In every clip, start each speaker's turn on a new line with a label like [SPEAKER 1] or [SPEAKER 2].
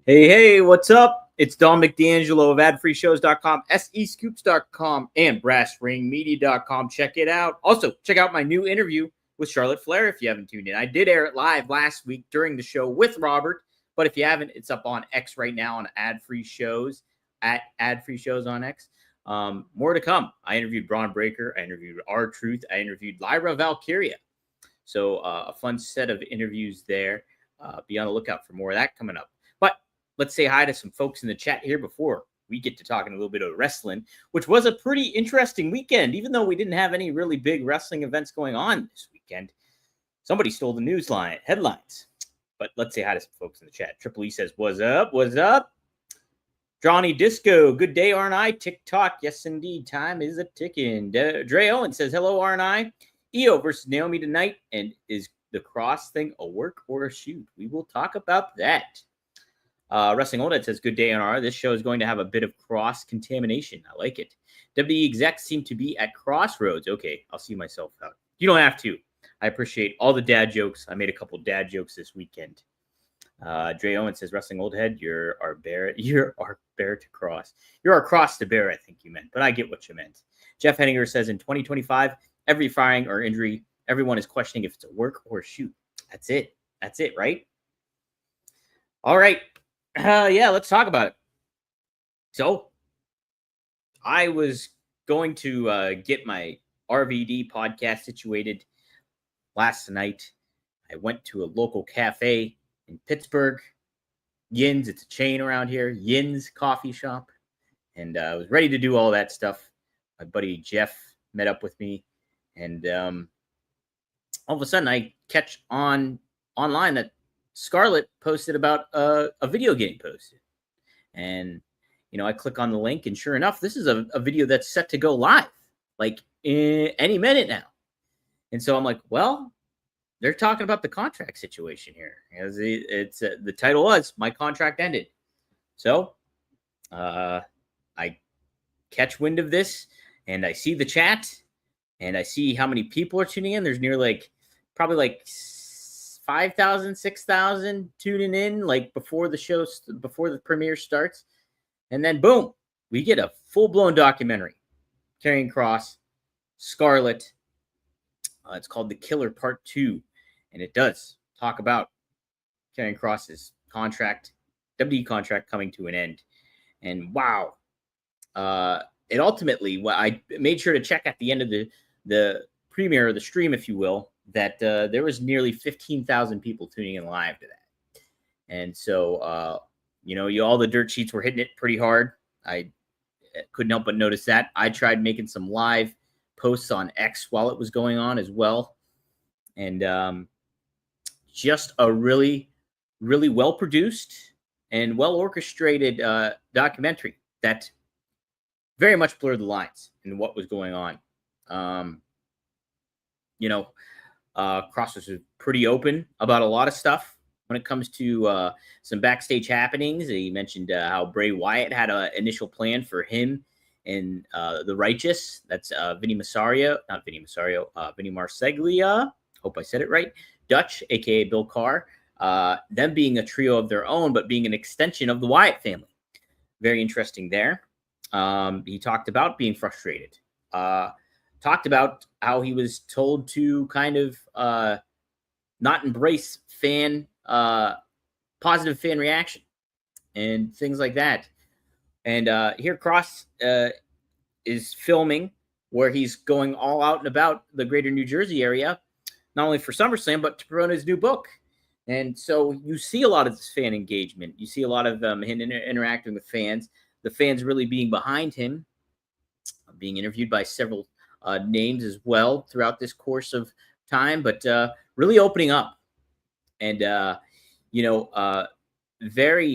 [SPEAKER 1] Hey, what's up? It's Don McDangelo of adfreeshows.com, secoops.com, and brassringmedia.com. Check it out. Also, check out my new interview with Charlotte Flair if you haven't tuned in. I did air it live last week during the show with Robert, but if you haven't, it's up on X right now on Ad-Free Shows, at Ad-Free Shows on X. More to come. I interviewed Braun Breaker. I interviewed R-Truth. I interviewed Lyra Valkyria. So a fun set of interviews there. Be on the lookout for more of that coming up. But let's say hi to some folks in the chat here before we get to talking a little bit of wrestling, which was a pretty interesting weekend, even though we didn't have any really big wrestling events going on this weekend. Somebody stole the news line headlines. But let's say hi to some folks in the chat. Triple E says, what's up? What's up? Johnny Disco, good day, R&I. TikTok, yes, indeed. Time is a ticking. Dre Owen says, hello, R&I. Io versus Naomi tonight. And is the Cross thing a work or a shoot? We will talk about that. Wrestling Oldhead says, good day, R&R. This show is going to have a bit of cross contamination. I like it. WWE execs seem to be at crossroads. Okay, I'll see myself out. You don't have to. I appreciate all the dad jokes. I made a couple dad jokes this weekend. Dre Owen says, Wrestling Oldhead, you're our bear to cross. You're our cross to bear, I think you meant, but I get what you meant. Jeff Henninger says, in 2025, every firing or injury, everyone is questioning if it's a work or a shoot. That's it. That's it, right? All right. Yeah, let's talk about it. So I was going to get my RVD podcast situated last night. I went to a local cafe in Pittsburgh, Yin's. It's a chain around here, Yin's Coffee Shop. And I was ready to do all that stuff. My buddy Jeff met up with me. And all of a sudden, I catch online that Scarlett posted about a video getting posted. And, I click on the link. And sure enough, this is a video that's set to go live, like any minute now. And so I'm like, well, they're talking about the contract situation here. As it's the title was "My Contract Ended." So I catch wind of this, and I see the chat, and I see how many people are tuning in. There's probably like 5,000, 6,000 tuning in, like before the premiere starts, and then boom, we get a full-blown documentary. Karrion Kross, Scarlett. It's called The Killer Part 2. And it does talk about Karrion Kross's contract, WWE contract coming to an end. And wow, it ultimately, I made sure to check at the end of the premiere, or the stream, if you will, that there was nearly 15,000 people tuning in live to that. And so, all the dirt sheets were hitting it pretty hard. I couldn't help but notice that. I tried making some live posts on X while it was going on as well. And just a really, really well-produced and well-orchestrated documentary that very much blurred the lines in what was going on. Kross was pretty open about a lot of stuff when it comes to some backstage happenings. He mentioned how Bray Wyatt had an initial plan for him and the Righteous. That's Vinny Marseglia. Hope I said it right. Dutch, a.k.a. Bill Carr, them being a trio of their own, but being an extension of the Wyatt family. Very interesting there. He talked about being frustrated. Talked about how he was told to kind of not embrace positive fan reaction and things like that. And here Kross is filming where he's going all out and about the greater New Jersey area, not only for SummerSlam, but to promote his new book. And so you see a lot of this fan engagement. You see a lot of him interacting with fans, the fans really being behind him, being interviewed by several names as well throughout this course of time, but really opening up. And, very,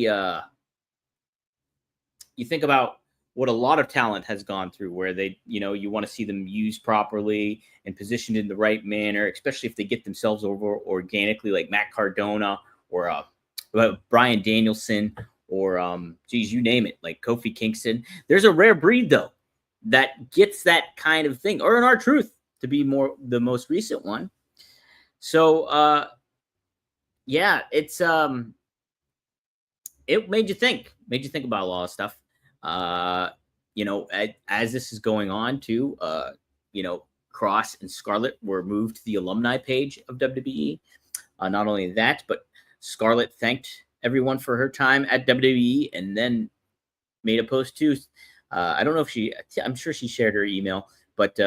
[SPEAKER 1] you think about what a lot of talent has gone through, where they, you want to see them used properly and positioned in the right manner, especially if they get themselves over organically, like Matt Cardona or Bryan Danielson or, you name it, like Kofi Kingston. There's a rare breed, though, that gets that kind of thing, or in R-Truth to be the most recent one. So, yeah, it's it made you think about a lot of stuff. As this is going on too, Kross and Scarlett were moved to the alumni page of WWE. Not only that, but Scarlett thanked everyone for her time at WWE and then made a post too. I don't know if I'm sure she shared her email, but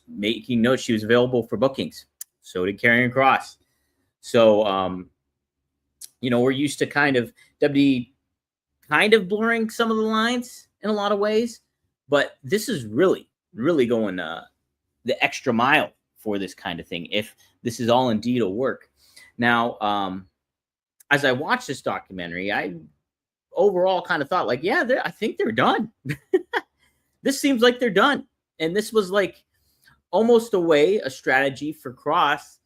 [SPEAKER 1] making note she was available for bookings. So did Karrion Kross. So, we're used to kind of WWE kind of blurring some of the lines in a lot of ways, but this is really, really going the extra mile for this kind of thing, if this is all indeed a work. Now, as I watched this documentary, I overall kind of thought like, yeah, I think they're done. This seems like they're done. And this was like almost a strategy for Kross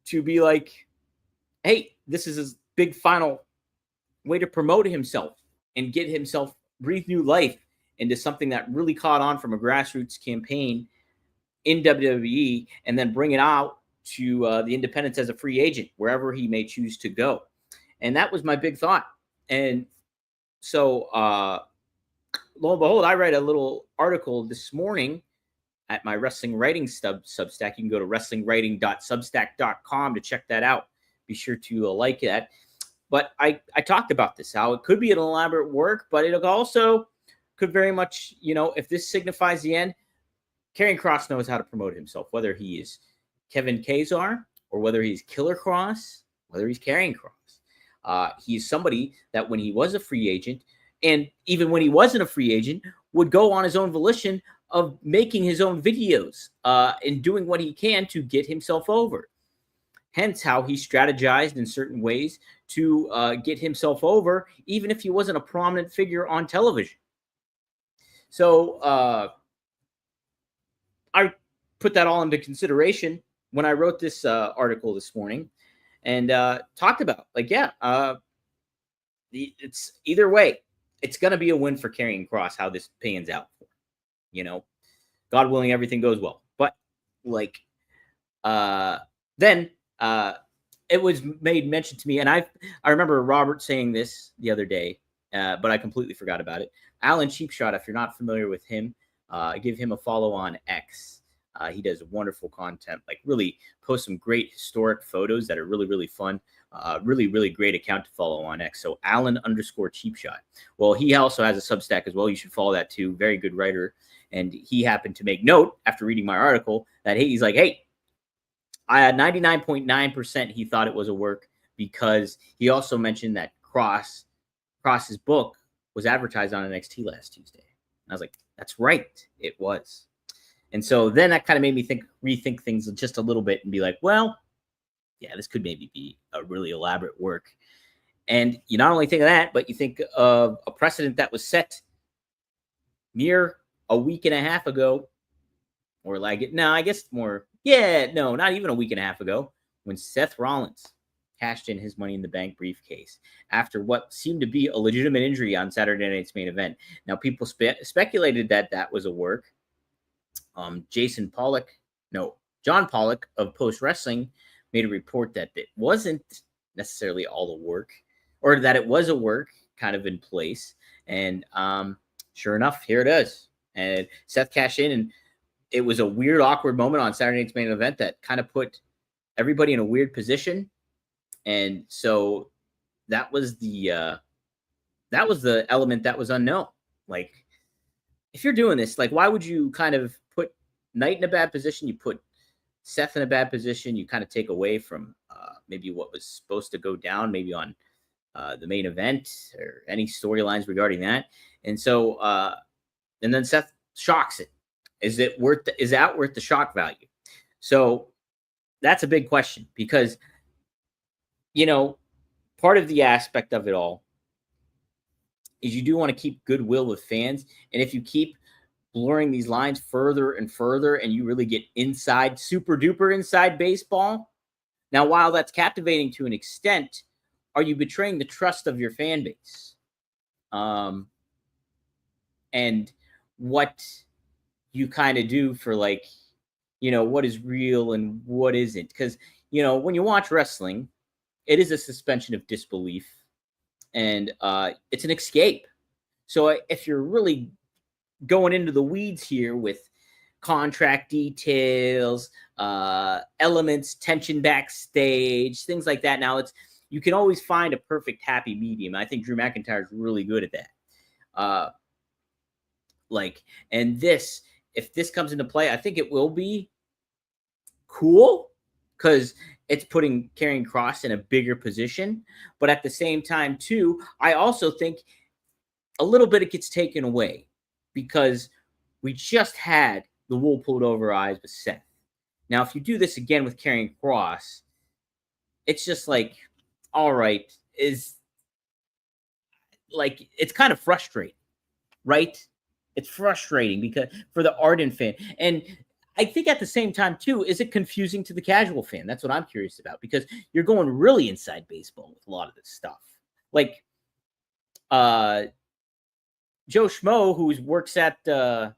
[SPEAKER 1] to be like, hey, this is his big final way to promote himself and get himself breathe new life into something that really caught on from a grassroots campaign in WWE, and then bring it out to the independents as a free agent, wherever he may choose to go. And that was my big thought. And so, lo and behold, I read a little article this morning at my wrestling writing Substack. You can go to wrestlingwriting.substack.com to check that out. Be sure to like that. But I talked about this, how it could be an elaborate work, but it also could very much, if this signifies the end, Karrion Kross knows how to promote himself, whether he is Kevin Kazar or whether he's Killer Kross, whether he's Karrion Kross. He's somebody that when he was a free agent, and even when he wasn't a free agent, would go on his own volition of making his own videos and doing what he can to get himself over. Hence how he strategized in certain ways to get himself over, even if he wasn't a prominent figure on television. So I put that all into consideration when I wrote this article this morning and talked about, like, it's either way, it's going to be a win for Karrion Kross, how this pans out. God willing, everything goes well. But then it was made mention to me, and I remember Robert saying this the other day, but I completely forgot about it. Alan Cheapshot, if you're not familiar with him, give him a follow on X. He does wonderful content, like really posts some great historic photos that are really, really fun. Really, really great account to follow on X. So Alan_Cheapshot. Well, he also has a Substack as well. You should follow that too. Very good writer. And he happened to make note after reading my article that he's like, hey, I had 99.9% he thought it was a work, because he also mentioned that Kross's book was advertised on NXT last Tuesday. And I was like, that's right, it was. And so then that kind of made me rethink things just a little bit and be like, well, yeah, this could maybe be a really elaborate work. And you not only think of that, but you think of a precedent that was set mere a week and a half ago, or not even a week and a half ago, when Seth Rollins cashed in his Money in the Bank briefcase after what seemed to be a legitimate injury on Saturday night's main event. Now, people speculated that was a work. John Pollock of Post Wrestling made a report that it wasn't necessarily all a work, or that it was a work kind of in place. And sure enough, here it is. And Seth cashed in, and it was a weird, awkward moment on Saturday night's main event that kind of put everybody in a weird position. And so that was the element that was unknown. Like, if you're doing this, like, why would you kind of put Knight in a bad position? You put Seth in a bad position. You kind of take away from maybe what was supposed to go down, maybe on the main event or any storylines regarding that. And so, and then Seth shocks it. Is that worth the shock value? So that's a big question, because, part of the aspect of it all is you do want to keep goodwill with fans. And if you keep blurring these lines further and further, and you really get super duper inside baseball, now, while that's captivating to an extent, are you betraying the trust of your fan base? And what you kind of do for, like, what is real and what isn't. Because, when you watch wrestling, it is a suspension of disbelief and it's an escape. So if you're really going into the weeds here with contract details, elements, tension backstage, things like that. Now you can always find a perfect happy medium. I think Drew McIntyre is really good at that. And if this comes into play, I think it will be cool because it's putting Karrion Kross in a bigger position. But at the same time, too, I also think a little bit it gets taken away because we just had the wool pulled over our eyes with Seth. Now, if you do this again with Karrion Kross, it's just like, all right, it's kind of frustrating, right? It's frustrating because for the ardent fan. And I think at the same time, too, is it confusing to the casual fan? That's what I'm curious about because you're going really inside baseball with a lot of this stuff. Like Joe Schmo, who works at, I'm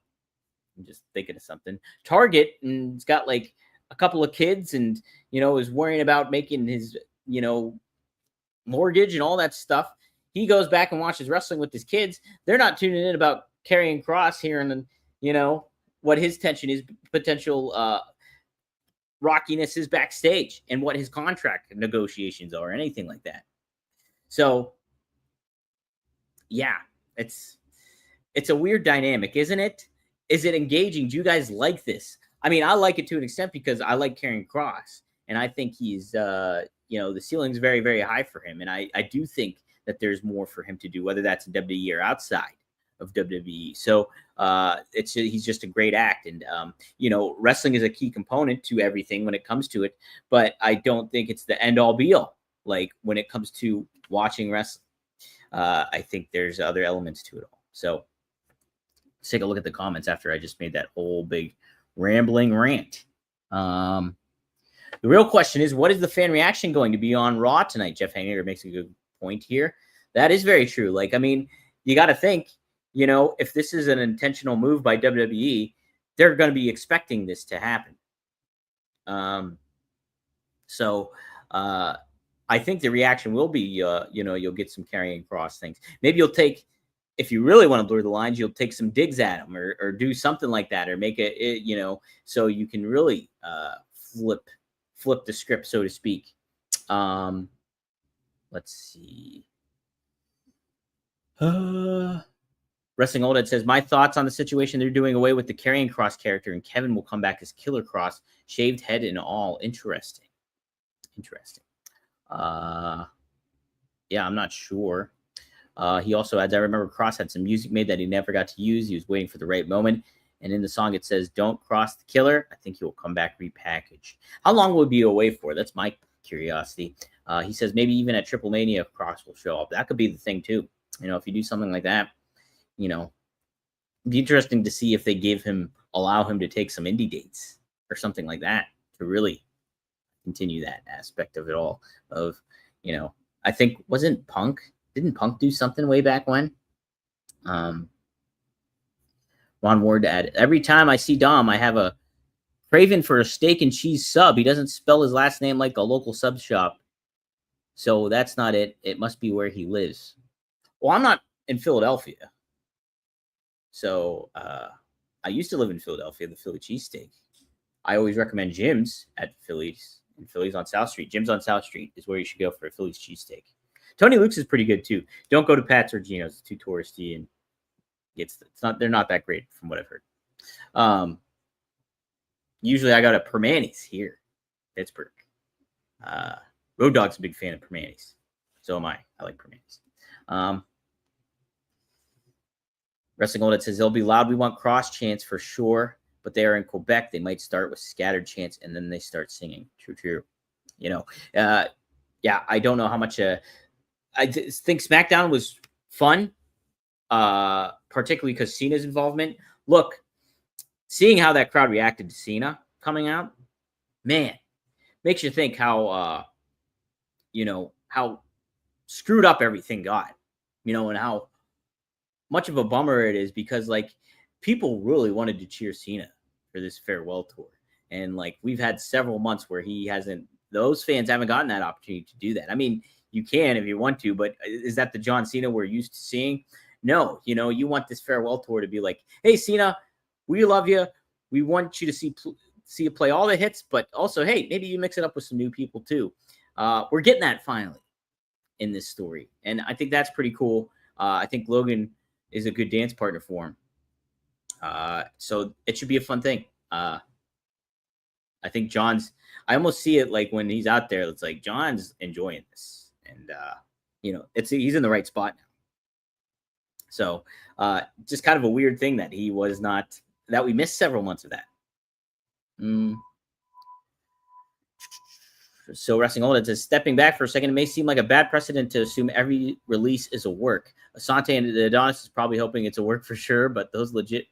[SPEAKER 1] just thinking of something, Target, and he's got like a couple of kids and, is worrying about making his, mortgage and all that stuff. He goes back and watches wrestling with his kids. They're not tuning in about Karrion Kross here and, what his tension is, potential rockiness is backstage and what his contract negotiations are, anything like that. So, yeah, it's a weird dynamic, isn't it? Is it engaging? Do you guys like this? I mean, I like it to an extent because I like Karrion Kross, and I think he's, the ceiling's very, very high for him, and I do think that there's more for him to do, whether that's in WWE or outside of WWE. So he's just a great act, and wrestling is a key component to everything when it comes to it. But I don't think it's the end all be all. Like when it comes to watching wrestling, I think there's other elements to it all. So let's take a look at the comments after I just made that whole big rambling rant. The real question is, what is the fan reaction going to be on Raw tonight? Jeff Hanger makes a good point here. That is very true. Like, I mean, you got to think, if this is an intentional move by WWE, they're going to be expecting this to happen. So I think the reaction will be, you'll get some Karrion Kross things. Maybe you'll take, if you really want to blur the lines, you'll take some digs at him or do something like that, or make it, so you can really flip the script, so to speak. Let's see. Wrestling Old Ed says, my thoughts on the situation. They're doing away with the Karrion Kross character, and Kevin will come back as Killer Kross, shaved head and all. Interesting. Yeah, I'm not sure. He also adds, I remember Kross had some music made that he never got to use. He was waiting for the right moment. And in the song, it says, don't cross the killer. I think he will come back repackaged. How long will he be away for? That's my curiosity. He says maybe even at Triple Mania, Kross will show up. That could be the thing, too. If you do something like that, it'd be interesting to see if they allow him to take some indie dates or something like that to really continue that aspect of it all. I think, didn't Punk do something way back when? Ron Ward added, every time I see Dom, I have a craving for a steak and cheese sub. He doesn't spell his last name like a local sub shop. So that's not it. It must be where he lives. Well, I'm not in Philadelphia. So I used to live in Philadelphia, the Philly cheesesteak. I always recommend Jim's at Philly's on South Street. Jim's on South Street is where you should go for a Philly's cheesesteak. Tony Luke's is pretty good too. Don't go to Pat's or Gino's. It's too touristy and they're not that great from what I've heard. Usually I got a Permanis here, Pittsburgh. Road Dog's a big fan of Permanis. So am I. I like Permanis. Wrestling Old says they'll be loud. We want Kross chants for sure, but they are in Quebec. They might start with scattered chants and then they start singing. True. Yeah, I don't know how much. I think SmackDown was fun, particularly because Cena's involvement. Look, seeing how that crowd reacted to Cena coming out, man, makes you think how screwed up everything got, and how much of a bummer it is because like people really wanted to cheer Cena for this farewell tour. And like we've had several months where those fans haven't gotten that opportunity to do that. I mean, you can if you want to, but is that the John Cena we're used to seeing? No, you want this farewell tour to be like, hey, Cena, we love you. We want you to see you play all the hits, but also, hey, maybe you mix it up with some new people too. We're getting that finally in this story, and I think that's pretty cool. I think Logan is a good dance partner for him. So it should be a fun thing. I think I almost see it like when he's out there, it's like John's enjoying this, and he's in the right spot now. So just kind of a weird thing that he was not, that we missed several months of that. So Wrestling Old, it says, stepping back for a second, it may seem like a bad precedent to assume every release is a work. Asante and Adonis is probably hoping it's a work for sure, but those legit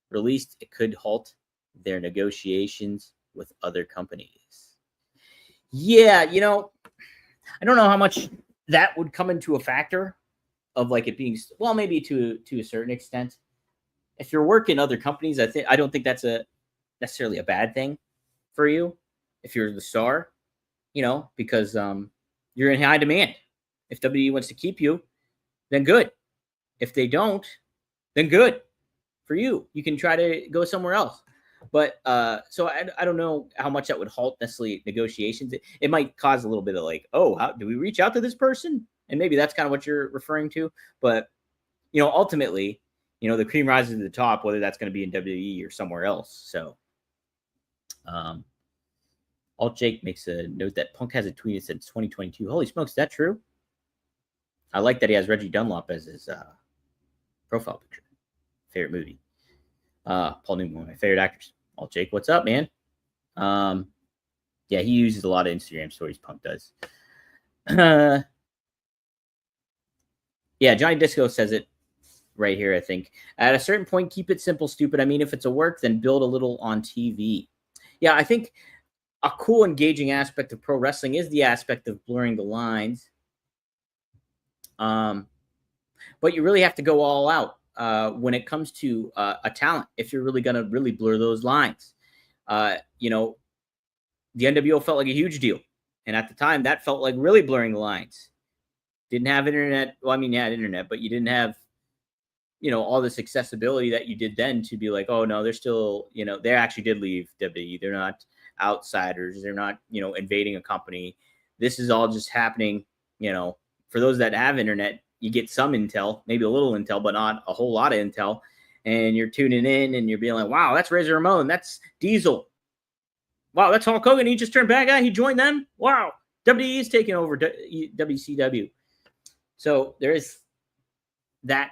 [SPEAKER 1] released, it could halt their negotiations with other companies. Yeah, I don't know how much that would come into a factor of like it being, well, maybe to a certain extent. If you're working other companies, I don't think that's necessarily a bad thing for you if you're the star, because you're in high demand. If WWE wants to keep you, then good. If they don't, then good for you. You can try to go somewhere else. But so I don't know how much that would halt necessarily negotiations. It might cause a little bit of like, oh, how do we reach out to this person? And maybe that's kind of what you're referring to. But ultimately, the cream rises to the top, whether that's going to be in WWE or somewhere else. So, Alt Jake makes a note that Punk hasn't tweeted since 2022. Holy smokes, is that true? I like that he has Reggie Dunlop as his profile picture. Favorite movie. Paul Newman, one of my favorite actors. Alt Jake, what's up, man? Yeah, he uses a lot of Instagram stories. Punk does. Yeah, Johnny Disco says it right here, I think. At a certain point, keep it simple, stupid. I mean, if it's a work, then build a little on TV. Yeah, I think a cool, engaging aspect of pro wrestling is the aspect of blurring the lines. But you really have to go all out when it comes to a talent, if you're really going to really blur those lines. The NWO felt like a huge deal. And at the time, that felt like really blurring the lines. Didn't have internet. Well, I mean, you had internet, but you didn't have, all this accessibility that you did then to be like, oh, no, they're still, they actually did leave WWE. They're not outsiders. They're not, invading a company. This is all just happening, for those that have internet, you get some intel, maybe a little intel, but not a whole lot of intel. And you're tuning in and you're being like, wow, that's Razor Ramon. That's Diesel. Wow, that's Hulk Hogan. He just turned bad guy. He joined them. Wow. WWE is taking over WCW. So there is that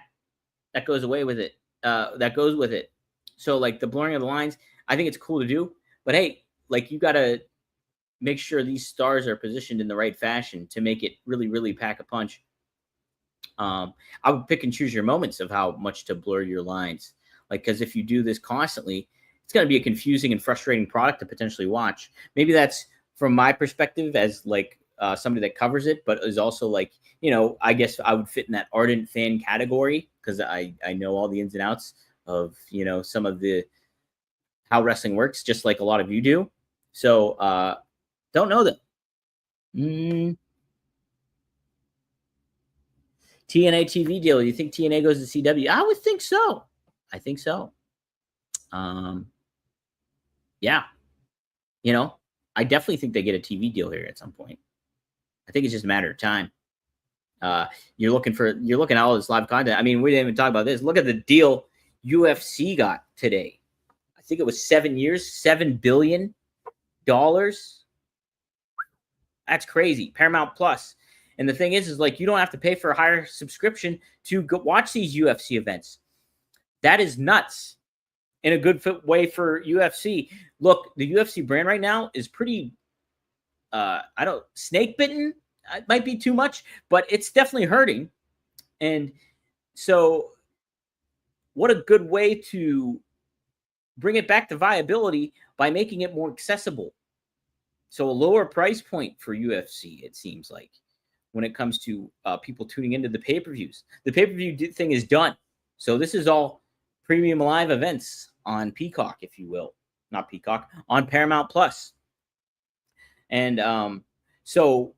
[SPEAKER 1] goes away with it. That goes with it. So like the blurring of the lines, I think it's cool to do. But hey, like you got to make sure these stars are positioned in the right fashion to make it really, really pack a punch. I would pick and choose your moments of how much to blur your lines. Like, because if you do this constantly, it's going to be a confusing and frustrating product to potentially watch. Maybe that's from my perspective as like somebody that covers it, but is also like, I guess I would fit in that ardent fan category because I know all the ins and outs of, some of the how wrestling works, just like a lot of you do. So don't know them. TNA TV deal. Do you think TNA goes to CW? I would think so. I think so. Yeah. I definitely think they get a TV deal here at some point. I think it's just a matter of time. You're looking at all this live content. I mean, we didn't even talk about this. Look at the deal UFC got today. I think it was 7 years, $7 billion. That's crazy. Paramount Plus. And the thing is like you don't have to pay for a higher subscription to go watch these UFC events. That is nuts in a good way for UFC. Look, the UFC brand right now is pretty, snake bitten. It might be too much, but it's definitely hurting. And so what a good way to bring it back to viability by making it more accessible. So a lower price point for UFC, it seems like, when it comes to people tuning into the pay-per-views. The pay-per-view thing is done. So this is all premium live events on Peacock, if you will. Not Peacock, on Paramount Plus. And so,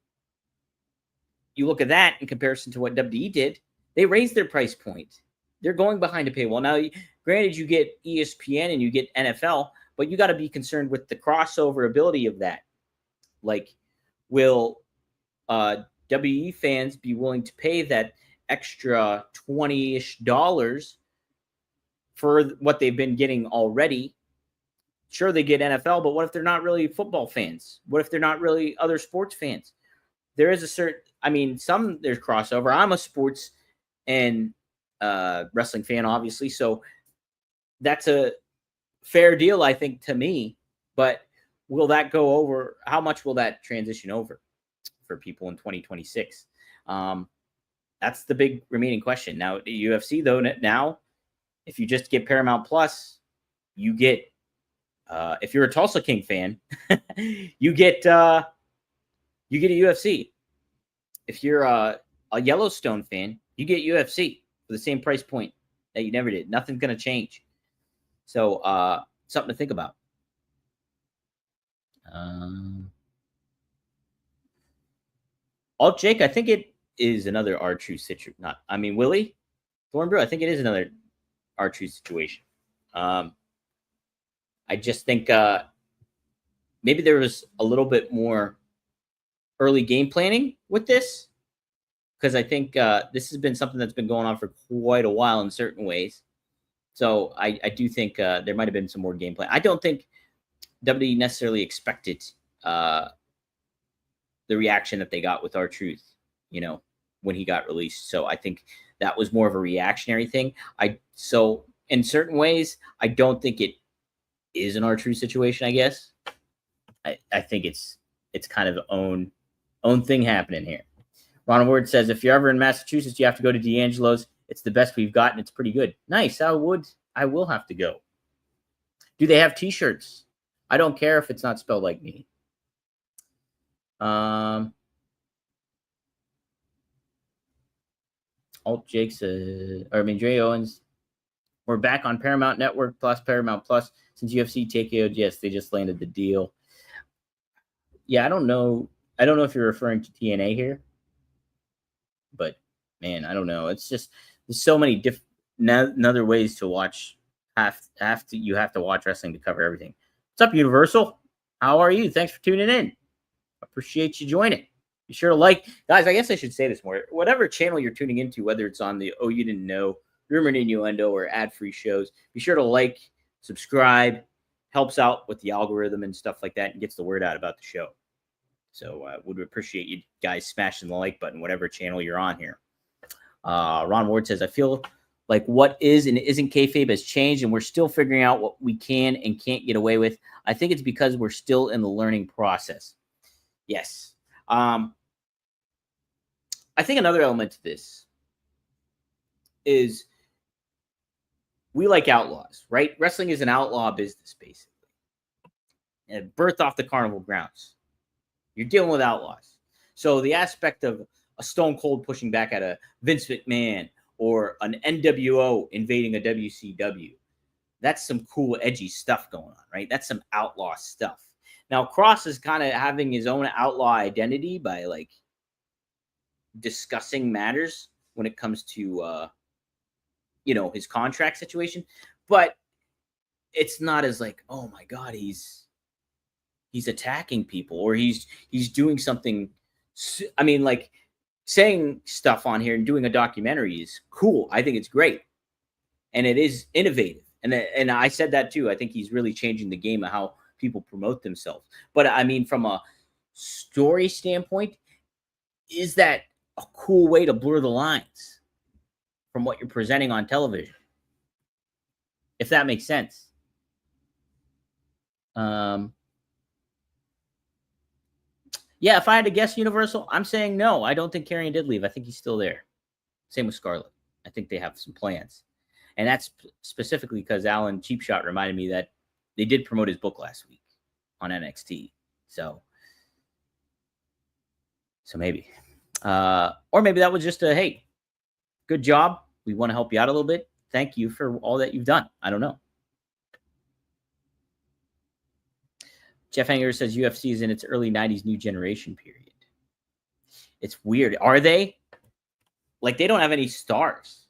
[SPEAKER 1] you look at that in comparison to what WWE did, they raised their price point. They're going behind a paywall. Now, granted, you get ESPN and you get NFL, but you got to be concerned with the crossover ability of that. Like, will WWE fans be willing to pay that extra $20-ish for what they've been getting already? Sure, they get NFL, but what if they're not really football fans? What if they're not really other sports fans? There is a certain, there's crossover. I'm a sports and wrestling fan, obviously, so that's a fair deal, I think, to me. But will that go over? How much will that transition over for people in 2026? That's the big remaining question. Now, the UFC, though, now, if you just get Paramount Plus, you get, if you're a Tulsa King fan, you get a UFC. If you're a Yellowstone fan, you get UFC for the same price point that you never did. Nothing's going to change. So, something to think about. Jake, I think it is another R-Truth situation. Willie Thornbrew, I think it is another R-Truth situation. I just think maybe there was a little bit more early game planning with this, because I think this has been something that's been going on for quite a while in certain ways. So I do think there might have been some more game plan. I don't think WWE necessarily expected the reaction that they got with R-Truth, when he got released. So I think that was more of a reactionary thing. So in certain ways, I don't think it is an R-Truth situation, I guess. I think it's kind of own thing happening here. Ron Ward says, if you're ever in Massachusetts, you have to go to D'Angelo's. It's the best we've gotten. It's pretty good. Nice. I will have to go. Do they have T-shirts? I don't care if it's not spelled like me. Jake says, Dre Owens, we're back on Paramount Network plus Paramount Plus since UFC TKO. Yes, they just landed the deal. Yeah, I don't know if you're referring to TNA here, but man, I don't know. It's just there's so many other ways to watch. You have to watch wrestling to cover everything. What's up, Universal? How are you? Thanks for tuning in. Appreciate you joining. Be sure to like, guys. I guess I should say this more. Whatever channel you're tuning into, whether it's on the You Didn't Know, Rumor and Innuendo, or ad-free shows, be sure to like, subscribe. Helps out with the algorithm and stuff like that, and gets the word out about the show. So would appreciate you guys smashing the like button, whatever channel you're on here. Ron Ward says, I feel like what is and isn't kayfabe has changed, and we're still figuring out what we can and can't get away with. I think it's because we're still in the learning process. Yes. I think another element to this is we like outlaws, right? Wrestling is an outlaw business, basically. And birthed off the carnival grounds. You're dealing with outlaws. So the aspect of a Stone Cold pushing back at a Vince McMahon or an NWO invading a WCW, that's some cool, edgy stuff going on, right? That's some outlaw stuff. Now, Kross is kind of having his own outlaw identity by, like, discussing matters when it comes to, his contract situation. But it's not as like, oh, my God, he's attacking people or he's doing something. Like saying stuff on here and doing a documentary is cool. I think it's great. And it is innovative. And I said that too. I think he's really changing the game of how people promote themselves. But from a story standpoint, is that a cool way to blur the lines from what you're presenting on television? If that makes sense. Yeah, if I had to guess, Universal, I'm saying no. I don't think Karrion did leave. I think he's still there. Same with Scarlett. I think they have some plans. And that's specifically because Alan Cheapshot reminded me that they did promote his book last week on NXT. So maybe. Or maybe that was just a, hey, good job. We want to help you out a little bit. Thank you for all that you've done. I don't know. Jeff Hanger says UFC is in its early 90s new generation period. It's weird. Are they? Like, they don't have any stars.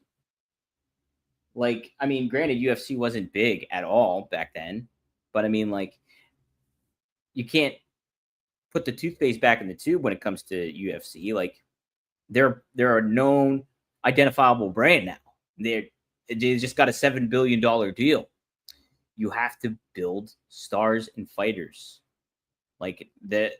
[SPEAKER 1] Like, I mean, granted, UFC wasn't big at all back then, but I mean, like, you can't put the toothpaste back in the tube when it comes to UFC. Like, they're a known, identifiable brand now. They just got a $7 billion deal. You have to build stars and fighters. Like, I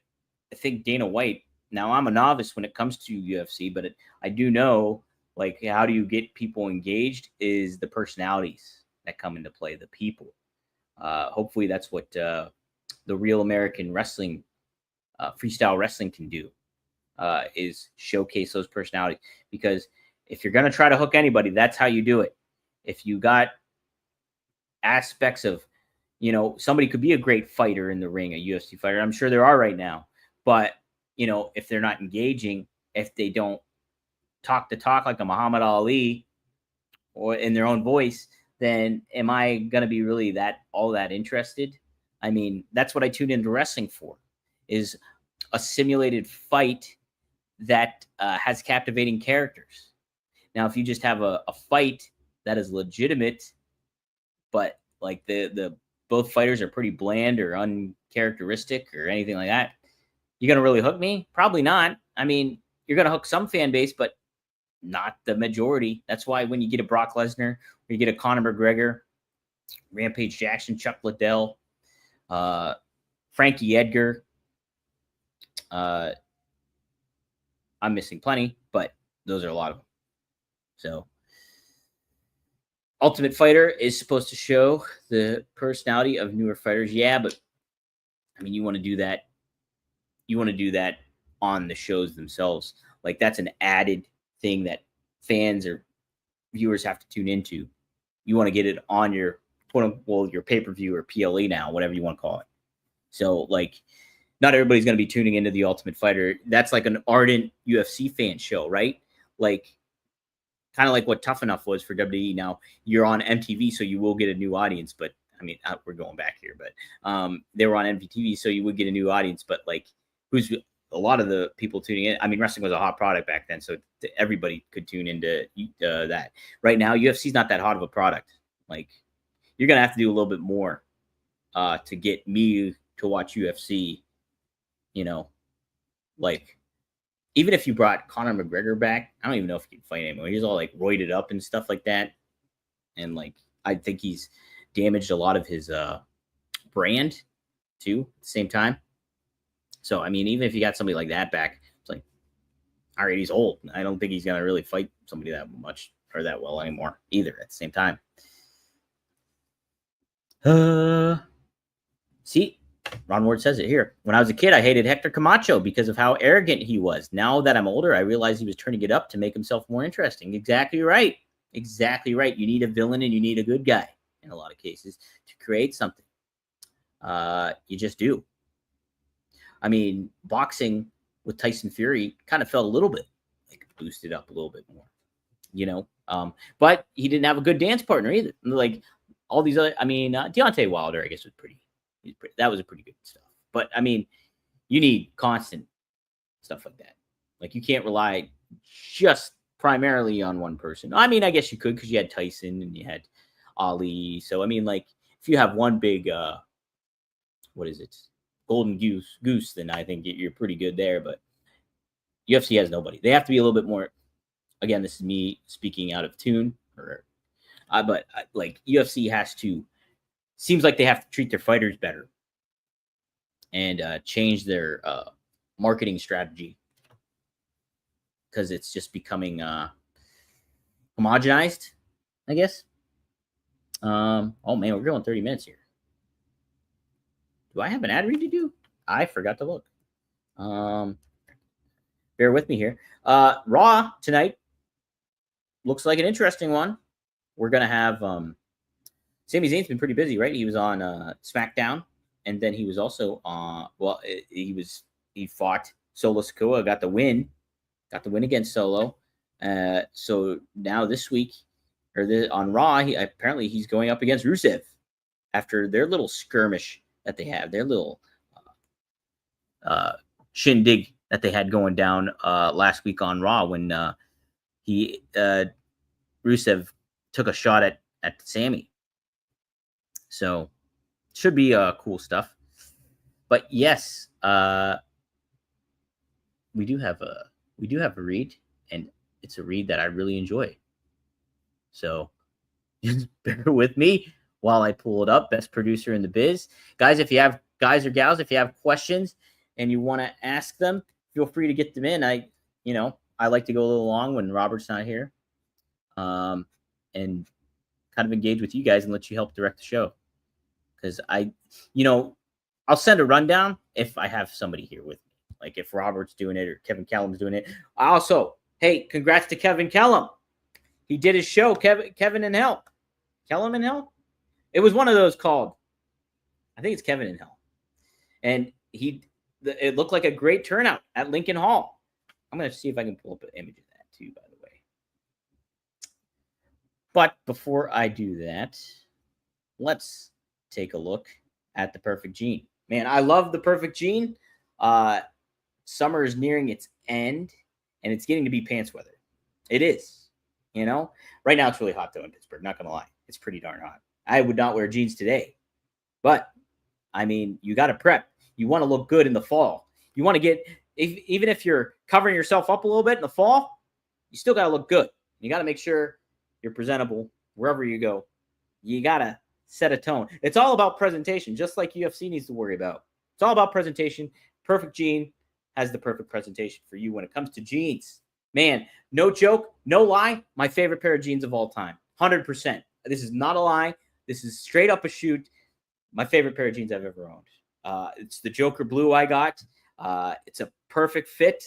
[SPEAKER 1] think Dana White. Now, I'm a novice when it comes to UFC, but I do know, like, how do you get people engaged is the personalities that come into play, the people. Hopefully, that's what the real American wrestling, freestyle wrestling, can do, is showcase those personalities. Because if you're going to try to hook anybody, that's how you do it. If you got aspects of, somebody could be a great fighter in the ring, a UFC fighter. I'm sure there are right now. But, if they're not engaging, if they don't talk the talk like a Muhammad Ali or in their own voice, then am I going to be really all that interested? I mean, that's what I tune into wrestling for, is a simulated fight that has captivating characters. Now, if you just have a fight that is legitimate, but like the both fighters are pretty bland or uncharacteristic or anything like that, you going to really hook me? Probably not. I mean, you're going to hook some fan base, but not the majority. That's why when you get a Brock Lesnar, or you get a Conor McGregor, Rampage Jackson, Chuck Liddell, Frankie Edgar, I'm missing plenty, but those are a lot of them. So, Ultimate Fighter is supposed to show the personality of newer fighters. Yeah, but I mean, you want to do that. You want to do that on the shows themselves. Like, that's an added thing that fans or viewers have to tune into. You want to get it on your your pay-per-view or PLE now, whatever you want to call it. So, like, not everybody's going to be tuning into the Ultimate Fighter. That's like an ardent UFC fan show, right? Like, kind of like what Tough Enough was for WWE. Now, you're on MTV, so you will get a new audience. But, I mean, we're going back here. But they were on MTV, so you would get a new audience. But, like, who's a lot of the people tuning in? I mean, wrestling was a hot product back then, so everybody could tune into that. Right now, UFC's not that hot of a product. Like, you're going to have to do a little bit more to get me to watch UFC, like, even if you brought Conor McGregor back, I don't even know if he can fight anymore. He's all like roided up and stuff like that. And like, I think he's damaged a lot of his brand too at the same time. So, I mean, even if you got somebody like that back, it's like, all right, he's old. I don't think he's going to really fight somebody that much or that well anymore either at the same time. See, Ron Ward says it here. When I was a kid, I hated Hector Camacho because of how arrogant he was. Now that I'm older, I realize he was turning it up to make himself more interesting. Exactly right. Exactly right. You need a villain and you need a good guy in a lot of cases to create something. You just do. I mean, boxing with Tyson Fury kind of felt a little bit like boosted up a little bit more, but he didn't have a good dance partner either. Like all these other, I mean, Deontay Wilder, I guess, was that was a pretty good stuff. But I mean, you need constant stuff like that. Like, you can't rely just primarily on one person. I mean, I guess you could, because you had Tyson and you had Ali. So I mean, like, if you have one big golden goose, then I think you're pretty good there. But UFC has nobody. They have to be a little bit more. Again, this is me speaking out of tune, but like, UFC has to. Seems like they have to treat their fighters better and change their marketing strategy, because it's just becoming homogenized, I guess. Oh man, we're going 30 minutes here. Do I have an ad read to do? I forgot to look. Bear with me here. Raw tonight looks like an interesting one. We're gonna have Sami Zayn's been pretty busy, right? He was on SmackDown, and then he was also he fought Solo Sikoa, got the win against Solo. So now this week, on Raw, apparently he's going up against Rusev after their little skirmish that they have, their little shindig that they had going down last week on Raw when Rusev took a shot at Sammy. So should be cool stuff. But yes, we do have a read, and it's a read that I really enjoy. So just bear with me while I pull it up. Best producer in the biz. Guys, if you have questions and you want to ask them, feel free to get them in. I like to go a little long when Robert's not here. And kind of engage with you guys and let you help direct the show. Because I'll send a rundown if I have somebody here with me. Like if Robert's doing it or Kevin Callum's doing it. Hey, congrats to Kevin Callum. He did his show, Kevin in Hell. Callum in Hell? It was one of those called, I think it's Kevin in Hell. And it looked like a great turnout at Lincoln Hall. I'm going to see if I can pull up an image of that too, by the way. But before I do that, let's take a look at the Perfect Gene. Man, I love the Perfect Gene. Summer is nearing its end, and it's getting to be pants weather. It is. Right now it's really hot though in Pittsburgh. Not gonna lie, it's pretty darn hot. I would not wear jeans today, but I mean, you got to prep. You want to look good in the fall. You want to get, even if you're covering yourself up a little bit in the fall, you still got to look good. You got to make sure you're presentable wherever you go. You got to set a tone. It's all about presentation, just like UFC needs to worry about. It's all about presentation. Perfect Gene has the perfect presentation for you when it comes to jeans. Man, no joke, no lie, my favorite pair of jeans of all time. 100%. This is not a lie. This is straight up a shoot. My favorite pair of jeans I've ever owned. It's the Joker Blue I got. It's a perfect fit,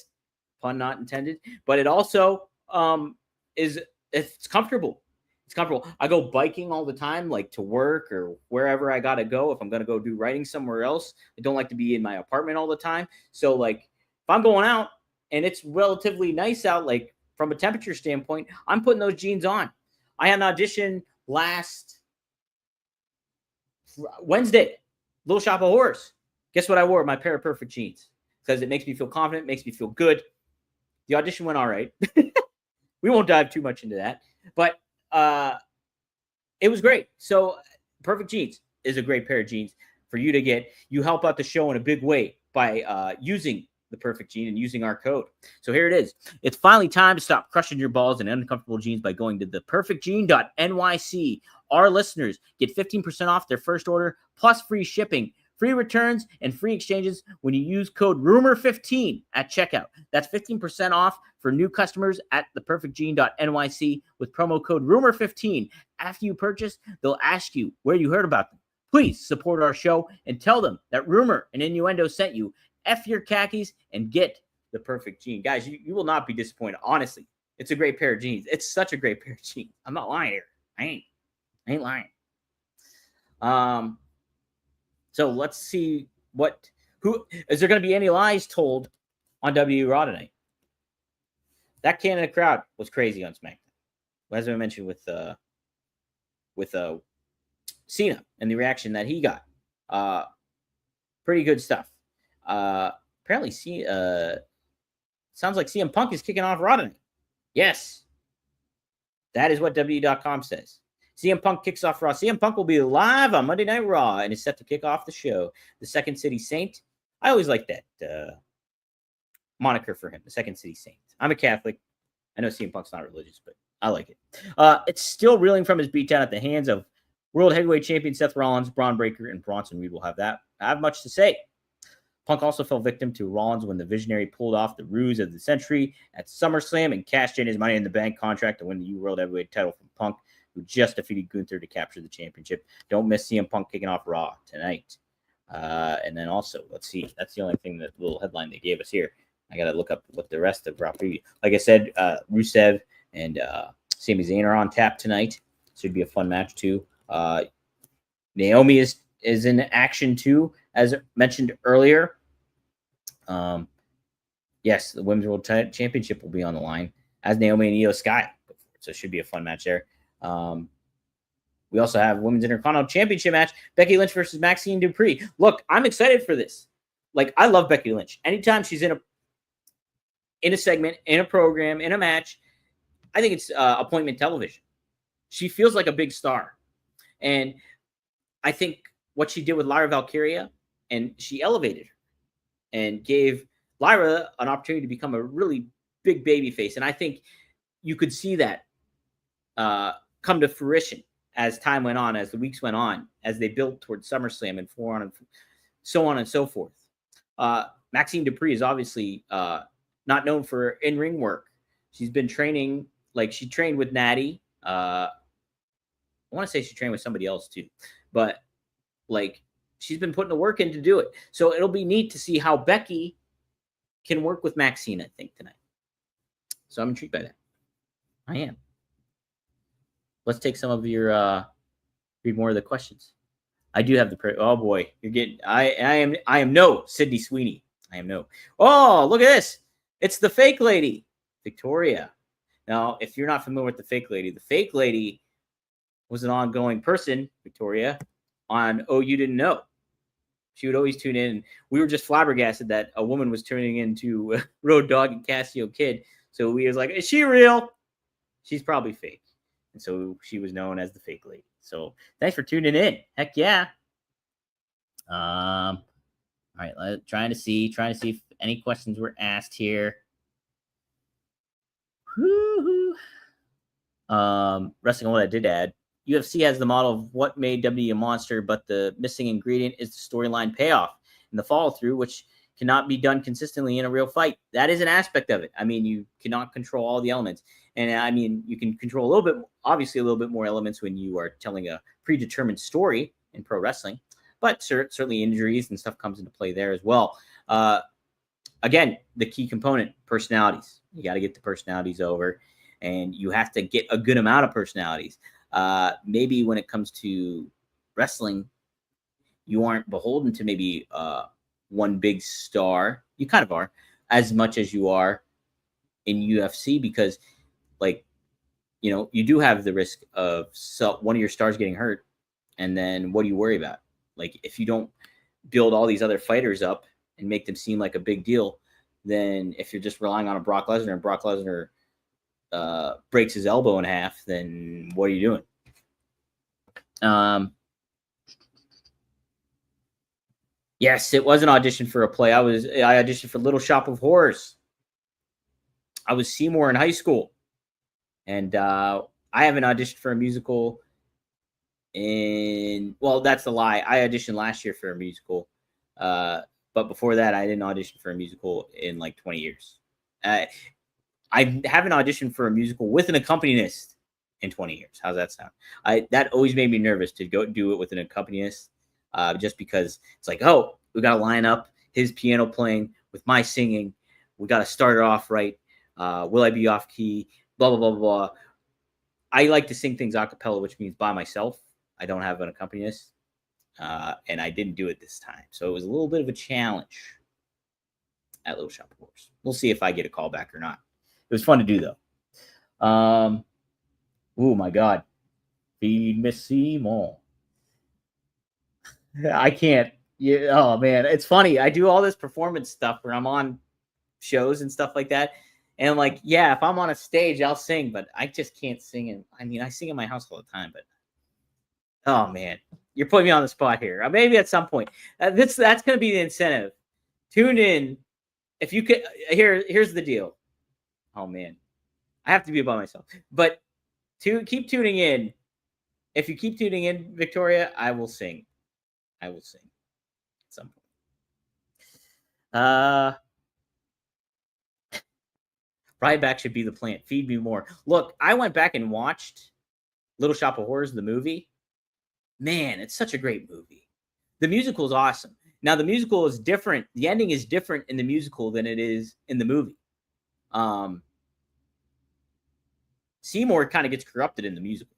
[SPEAKER 1] pun not intended, but it also it's comfortable. It's comfortable. I go biking all the time, like to work or wherever I got to go. If I'm going to go do writing somewhere else, I don't like to be in my apartment all the time. So like if I'm going out and it's relatively nice out, like from a temperature standpoint, I'm putting those jeans on. I had an audition last Wednesday, Little Shop of Horrors. Guess what I wore? My pair of perfect jeans, because it makes me feel confident, makes me feel good. The audition went all right. We won't dive too much into that, but it was great. So Perfect Jeans is a great pair of jeans for you to get. You help out the show in a big way by using the Perfect Gene and using our code. So here it is. It's finally time to stop crushing your balls in uncomfortable jeans by going to theperfectgene.nyc. Our listeners get 15% off their first order plus free shipping, free returns, and free exchanges when you use code RUMOR15 at checkout. That's 15% off for new customers at theperfectgene.nyc with promo code RUMOR15. After you purchase, they'll ask you where you heard about them. Please support our show and tell them that Rumor and Innuendo sent you. F your khakis and get the Perfect Gene. Guys, you will not be disappointed. Honestly, it's a great pair of jeans. It's such a great pair of jeans. I'm not lying here. I ain't lying. So let's see who is there going to be any lies told on WWE Raw tonight? That Canada crowd was crazy on SmackDown. As I mentioned with Cena and the reaction that he got. Pretty good stuff. Apparently sounds like CM Punk is kicking off Raw tonight. Yes. That is what WWE.com says. CM Punk kicks off Raw. CM Punk will be live on Monday Night Raw and is set to kick off the show. The Second City Saint. I always like that moniker for him, the Second City Saint. I'm a Catholic. I know CM Punk's not religious, but I like it. It's still reeling from his beatdown at the hands of World Heavyweight Champion Seth Rollins, Braun Breaker, and Bronson Reed will have much to say. Punk also fell victim to Rollins when the Visionary pulled off the ruse of the century at SummerSlam and cashed in his Money in the Bank contract to win the World Heavyweight title from Punk, who just defeated Gunther to capture the championship. Don't miss CM Punk kicking off Raw tonight. And then also, let's see. That's the only thing, that little headline they gave us here. I got to look up what the rest of Raw preview. Like I said, Rusev and Sami Zayn are on tap tonight. Should be a fun match too. Naomi is in action too, as mentioned earlier. Yes, the Women's World Championship will be on the line as Naomi and Io Sky. So it should be a fun match there. We also have Women's Intercontinental Championship match, Becky Lynch versus Maxine Dupree. Look, I'm excited for this. Like, I love Becky Lynch. Anytime she's in in a segment, in a program, in a match. I think it's appointment television. She feels like a big star. And I think what she did with Lyra Valkyria, and she elevated her and gave Lyra an opportunity to become a really big baby face. And I think you could see that come to fruition as time went on, as the weeks went on, as they built towards SummerSlam and so on and so forth. Maxine Dupree is obviously not known for in-ring work. She's been training, like she trained with Natty. I want to say she trained with somebody else too, but like she's been putting the work in to do it. So it'll be neat to see how Becky can work with Maxine, I think, tonight. So I'm intrigued by that. I am. Let's take some of your read more of the questions. I do have the oh boy, you're getting I am no Sydney Sweeney. I am no. Oh, look at this. It's the fake lady, Victoria. Now, if you're not familiar with the fake lady was an ongoing person, Victoria, on Oh You Didn't Know. She would always tune in. We were just flabbergasted that a woman was tuning into Road Dogg and Casio Kid. So we was like, is she real? She's probably fake. And so she was known as the fake lady. So thanks for tuning in. Heck yeah. All right, trying to see if any questions were asked here. Woo-hoo. Wrestling on what I did add. UFC has the model of what made WWE a monster, but the missing ingredient is the storyline payoff and the follow through, which cannot be done consistently in a real fight. That is an aspect of it. I mean, you cannot control all the elements. And I mean, you can control a little bit, obviously a little bit more elements when you are telling a predetermined story in pro wrestling, but certainly injuries and stuff comes into play there as well. Again, the key component, personalities. You got to get the personalities over, and you have to get a good amount of personalities. Maybe when it comes to wrestling, you aren't beholden to maybe one big star. You kind of are, as much as you are in UFC, because like, you know, you do have the risk of one of your stars getting hurt, and then what do you worry about? Like, if you don't build all these other fighters up and make them seem like a big deal, then if you're just relying on a Brock Lesnar and Brock Lesnar breaks his elbow in half, then what are you doing? Yes, it was an audition for a play. I auditioned for Little Shop of Horrors. I was Seymour in high school, and I haven't auditioned for a musical well, that's the lie. I auditioned last year for a musical, but before that, I didn't audition for a musical in like 20 years. I haven't auditioned for a musical with an accompanist in 20 years. How's that sound? That always made me nervous to go do it with an accompanist, just because it's like, oh, we got to line up his piano playing with my singing. We got to start it off right. Will I be off key? Blah, blah, blah, blah. I like to sing things a cappella, which means by myself. I don't have an accompanist, and I didn't do it this time. So it was a little bit of a challenge at Little Shop of Horrors. We'll see if I get a call back or not. It was fun to do, though. Oh, my God. Feed Miss Seymour. I can't. Yeah, oh, man. It's funny. I do all this performance stuff where I'm on shows and stuff like that. And, like, yeah, if I'm on a stage, I'll sing, but I just can't sing. I mean, I sing in my house all the time, but oh, man. You're putting me on the spot here. Maybe at some point. That's going to be the incentive. Tune in. If you could, here's the deal. Oh, man. I have to be by myself. But keep tuning in. If you keep tuning in, Victoria, I will sing. I will sing at some point. Ryback should be the plant. Feed me more. Look, I went back and watched Little Shop of Horrors, the movie. Man, it's such a great movie. The musical is awesome. Now, the musical is different. The ending is different in the musical than it is in the movie. Seymour kind of gets corrupted in the musical.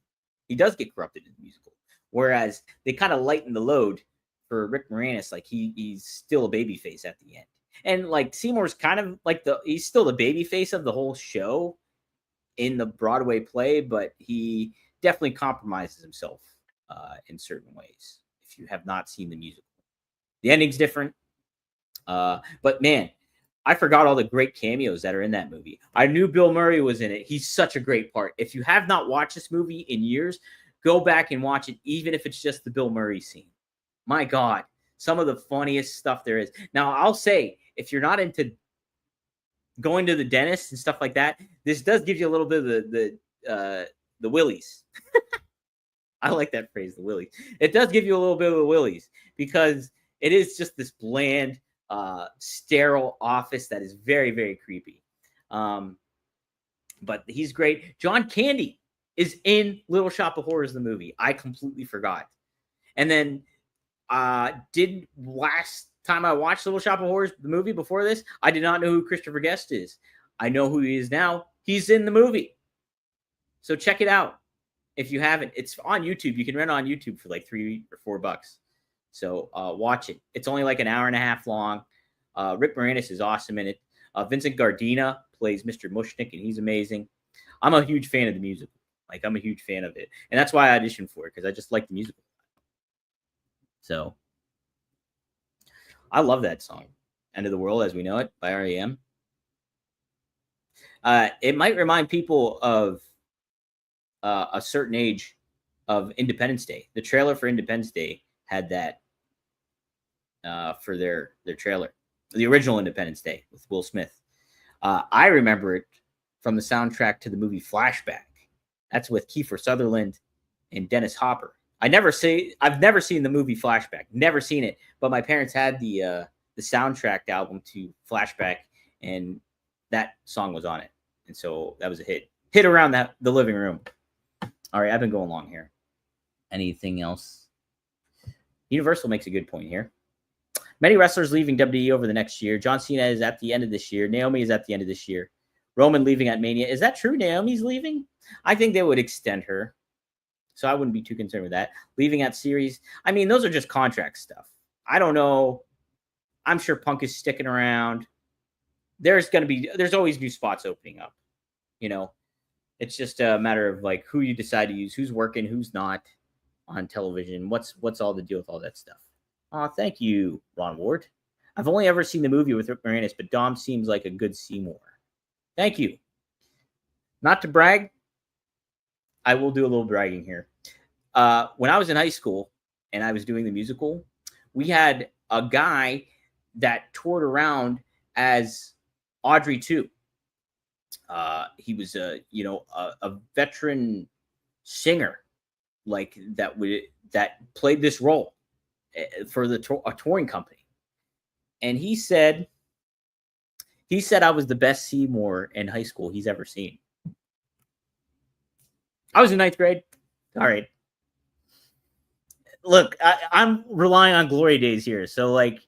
[SPEAKER 1] He does get corrupted in the musical. Whereas they kind of lighten the load for Rick Moranis. Like, he's still a babyface at the end. And, like, Seymour's kind of like he's still the babyface of the whole show in the Broadway play, but he definitely compromises himself in certain ways if you have not seen the musical. The ending's different. But, man, I forgot all the great cameos that are in that movie. I knew Bill Murray was in it. He's such a great part. If you have not watched this movie in years, go back and watch it, even if it's just the Bill Murray scene. My God, some of the funniest stuff there is. Now, I'll say, if you're not into going to the dentist and stuff like that, this does give you a little bit of the willies. I like that phrase, the willies. It does give you a little bit of the willies because it is just this bland, sterile office that is very, very creepy. But he's great. John Candy is in Little Shop of Horrors, the movie. I completely forgot. And then last time I watched Little Shop of Horrors, the movie before this, I did not know who Christopher Guest is. I know who he is now. He's in the movie. So check it out. If you haven't, it's on YouTube. You can rent it on YouTube for like $3 or $4. So watch it. It's only like an hour and a half long. Rick Moranis is awesome in it. Vincent Gardena plays Mr. Mushnick, and he's amazing. I'm a huge fan of the musical. Like, I'm a huge fan of it. And that's why I auditioned for it, because I just like the musical. So I love that song. End of the World as We Know It by R.E.M. It might remind people of a certain age of Independence Day. The trailer for Independence Day had that for their trailer. The original Independence Day with Will Smith. I remember it from the soundtrack to the movie Flashback. That's with Kiefer Sutherland and Dennis Hopper. I've never seen the movie Flashback. Never seen it, but my parents had the soundtrack album to Flashback, and that song was on it, and so that was a hit around the living room. All right, I've been going long here. Anything else? Universal makes a good point here. Many wrestlers leaving WWE over the next year. John Cena is at the end of this year. Naomi is at the end of this year. Roman leaving at Mania. Is that true? Naomi's leaving? I think they would extend her, so I wouldn't be too concerned with that. Leaving at Series. I mean, those are just contract stuff. I don't know. I'm sure Punk is sticking around. There's always new spots opening up. You know, it's just a matter of like who you decide to use, who's working, who's not on television. What's all the deal with all that stuff? Oh, thank you, Ron Ward. I've only ever seen the movie with Rick Moranis, but Dom seems like a good Seymour. Thank you. Not to brag, I will do a little bragging here. When I was in high school and I was doing the musical, we had a guy that toured around as Audrey 2. He was a veteran singer like that played this role for a touring company. And he said I was the best Seymour in high school he's ever seen. I was in 9th grade. All right. Look, I'm relying on glory days here. So, like,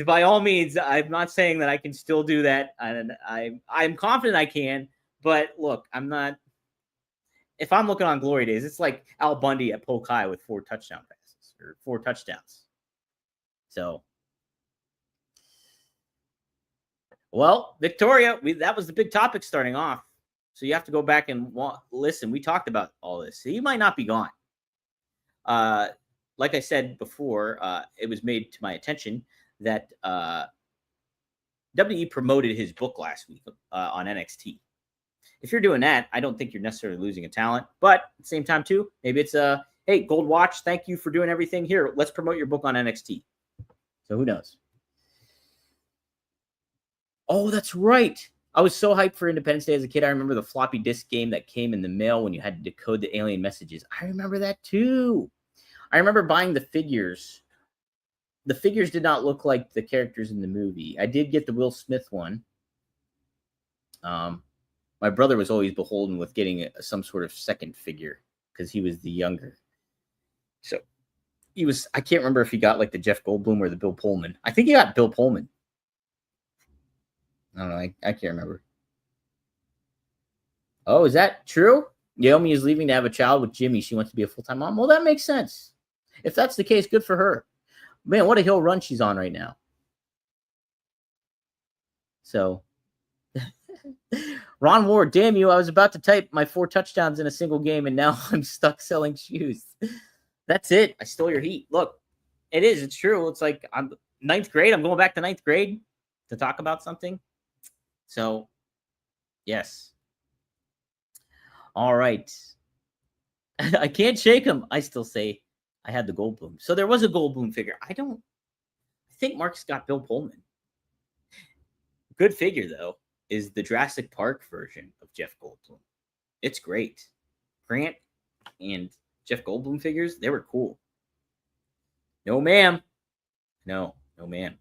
[SPEAKER 1] by all means, I'm not saying that I can still do that. And I'm confident I can. But, look, I'm not. If I'm looking on glory days, it's like Al Bundy at Polk High with 4 touchdown passes or 4 touchdowns. So, well, Victoria, that was the big topic starting off. So you have to go back and listen. We talked about all this. So you might not be gone. Like I said before, it was made to my attention that WWE promoted his book last week on NXT. If you're doing that, I don't think you're necessarily losing a talent. But at the same time, too, maybe it's hey, Gold Watch, thank you for doing everything here. Let's promote your book on NXT. So who knows? Oh, that's right. I was so hyped for Independence Day as a kid. I remember the floppy disk game that came in the mail when you had to decode the alien messages. I remember that too. I remember buying the figures. The figures did not look like the characters in the movie. I did get the Will Smith one. My brother was always beholden with getting some sort of second figure because he was the younger. So I can't remember if he got like the Jeff Goldblum or the Bill Pullman. I think he got Bill Pullman. I don't know. I can't remember. Oh, is that true? Naomi is leaving to have a child with Jimmy. She wants to be a full-time mom. Well, that makes sense. If that's the case, good for her. Man, what a hill run she's on right now. So, Ron Ward, damn you. I was about to type my 4 touchdowns in a single game, and now I'm stuck selling shoes. That's it. I stole your heat. Look, it is. It's true. It's like I'm 9th grade. I'm going back to 9th grade. to talk about something. So, yes. All right. I can't shake him. I still say I had the Goldblum. So there was a Goldblum figure. I think Mark's got Bill Pullman. Good figure, though, is the Jurassic Park version of Jeff Goldblum. It's great. Grant and Jeff Goldblum figures, they were cool. No, ma'am. No, ma'am.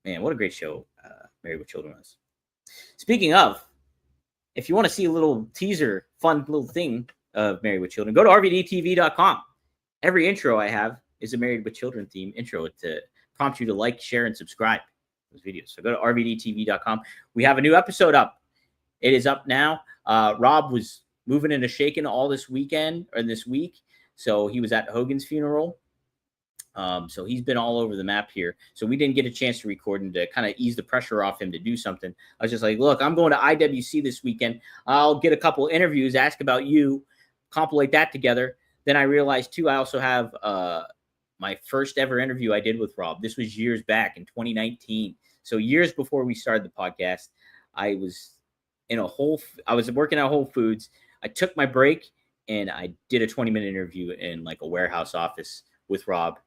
[SPEAKER 1] Man, what a great show Married with Children was. Speaking of, if you want to see a little teaser, fun little thing of Married with Children, go to rvdtv.com. Every intro I have is a Married with Children theme intro to prompt you to like, share, and subscribe to those videos. So go to rvdtv.com. We have a new episode up. It is up now. Rob was moving and shaking all this weekend or this week. So he was at Hogan's funeral. So he's been all over the map here. So we didn't get a chance to record and to kind of ease the pressure off him to do something. I was just like, look, I'm going to IWC this weekend. I'll get a couple interviews, ask about you, compilate that together. Then I realized, too, I also have my first ever interview I did with Rob. This was years back in 2019. So years before we started the podcast, I was working at Whole Foods. I took my break and I did a 20-minute interview in like a warehouse office with Rob.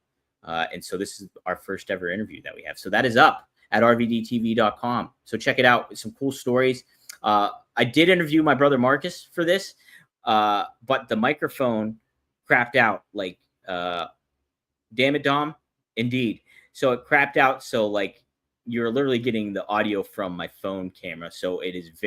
[SPEAKER 1] And so this is our first ever interview that we have. So that is up at rvdtv.com. So check it out. It's some cool stories. I did interview my brother Marcus for this, but the microphone crapped out. Like, damn it, Dom. Indeed. So it crapped out. So like you're literally getting the audio from my phone camera. So it's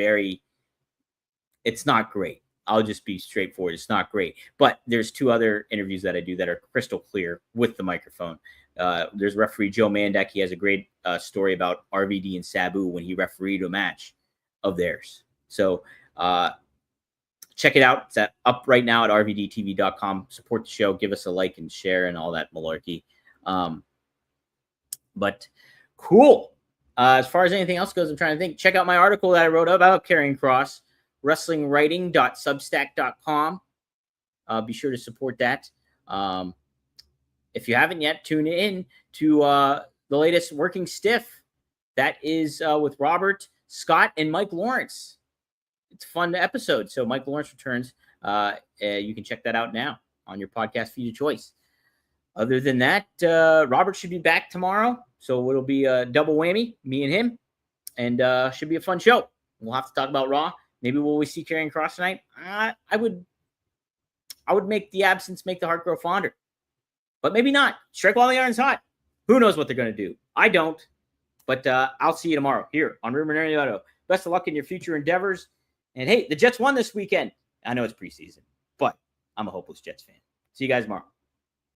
[SPEAKER 1] not great. I'll just be straightforward. It's not great. But there's two other interviews that I do that are crystal clear with the microphone. There's referee Joe Mandek. He has a great story about RVD and Sabu when he refereed a match of theirs. So check it out. It's up right now at rvdtv.com. Support the show. Give us a like and share and all that malarkey. But cool. As far as anything else goes, I'm trying to think. Check out my article that I wrote about Karrion Kross. wrestlingwriting.substack.com. Be sure to support that. If you haven't yet, tune in to the latest Working Stiff. That is with Robert, Scott, and Mike Lawrence. It's a fun episode. So Mike Lawrence returns. You can check that out now on your podcast feed of choice. Other than that, Robert should be back tomorrow. So it'll be a double whammy, me and him. And should be a fun show. We'll have to talk about Raw. Maybe will we see Karrion Kross tonight? I would make the absence make the heart grow fonder. But maybe not. Strike while the iron's hot. Who knows what they're going to do? I don't. But I'll see you tomorrow here on Rumor and Innuendo. Best of luck in your future endeavors. And hey, the Jets won this weekend. I know it's preseason, but I'm a hopeless Jets fan. See you guys tomorrow.